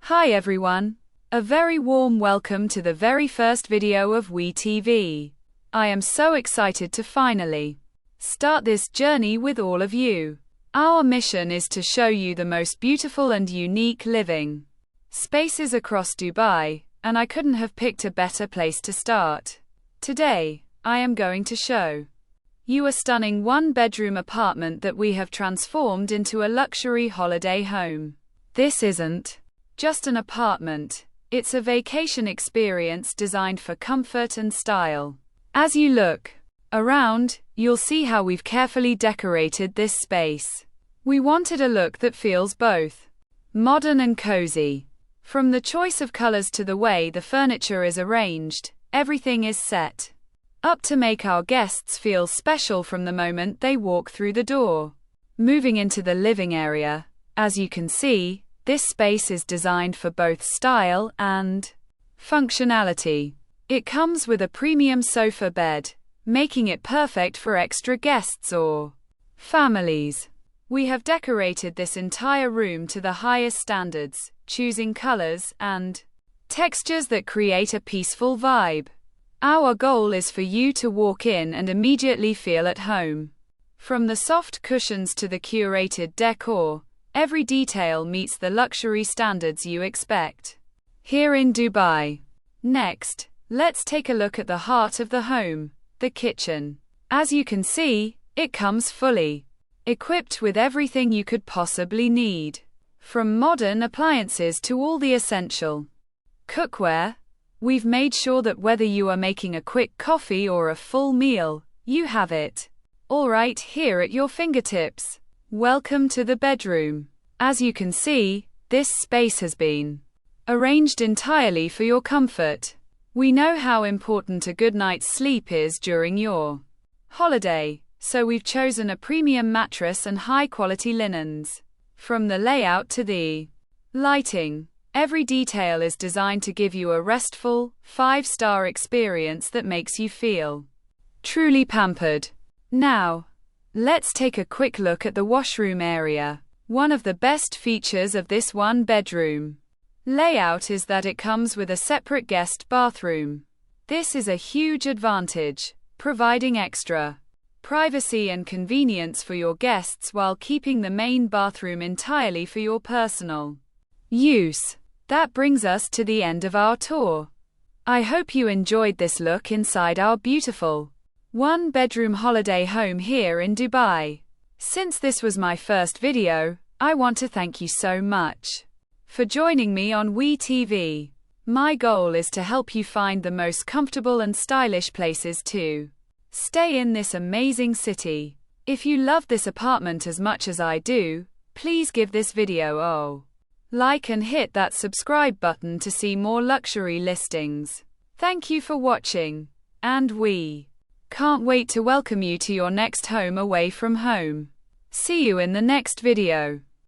Hi everyone. A very warm welcome to the very first video of WeTV. I am so excited to finally start this journey with all of you. Our mission is to show you the most beautiful and unique living spaces across Dubai, and I couldn't have picked a better place to start. Today, I am going to show you a stunning one-bedroom apartment that we have transformed into a luxury holiday home. This isn't just an apartment, it's a vacation experience designed for comfort and style. As you look around, you'll see how we've carefully decorated this space. We wanted a look that feels both modern and cozy. From the choice of colors to the way the furniture is arranged, everything is set up to make our guests feel special from the moment they walk through the door. Moving into the living area, as you can see, this space is designed for both style and functionality. It comes with a premium sofa bed, making it perfect for extra guests or families. We have decorated this entire room to the highest standards, choosing colors and textures that create a peaceful vibe. Our goal is for you to walk in and immediately feel at home. From the soft cushions to the curated decor, every detail meets the luxury standards you expect here in Dubai. Next, let's take a look at the heart of the home, the kitchen. As you can see, it comes fully equipped with everything you could possibly need. From modern appliances to all the essential cookware, we've made sure that whether you are making a quick coffee or a full meal, you have it all right here at your fingertips. Welcome to the bedroom. As you can see, this space has been arranged entirely for your comfort. We know how important a good night's sleep is during your holiday, so we've chosen a premium mattress and high-quality linens. From the layout to the lighting, every detail is designed to give you a restful, 5-star experience that makes you feel truly pampered. Now, let's take a quick look at the washroom area. One of the best features of this one-bedroom layout is that it comes with a separate guest bathroom. This is a huge advantage, providing extra privacy and convenience for your guests while keeping the main bathroom entirely for your personal use. That brings us to the end of our tour. I hope you enjoyed this look inside our beautiful one-bedroom holiday home here in Dubai. Since this was my first video, I want to thank you so much for joining me on WeTV. My goal is to help you find the most comfortable and stylish places to stay in this amazing city. If you love this apartment as much as I do, please give this video a like and hit that subscribe button to see more luxury listings. Thank you for watching, and we can't wait to welcome you to your next home away from home. See you in the next video.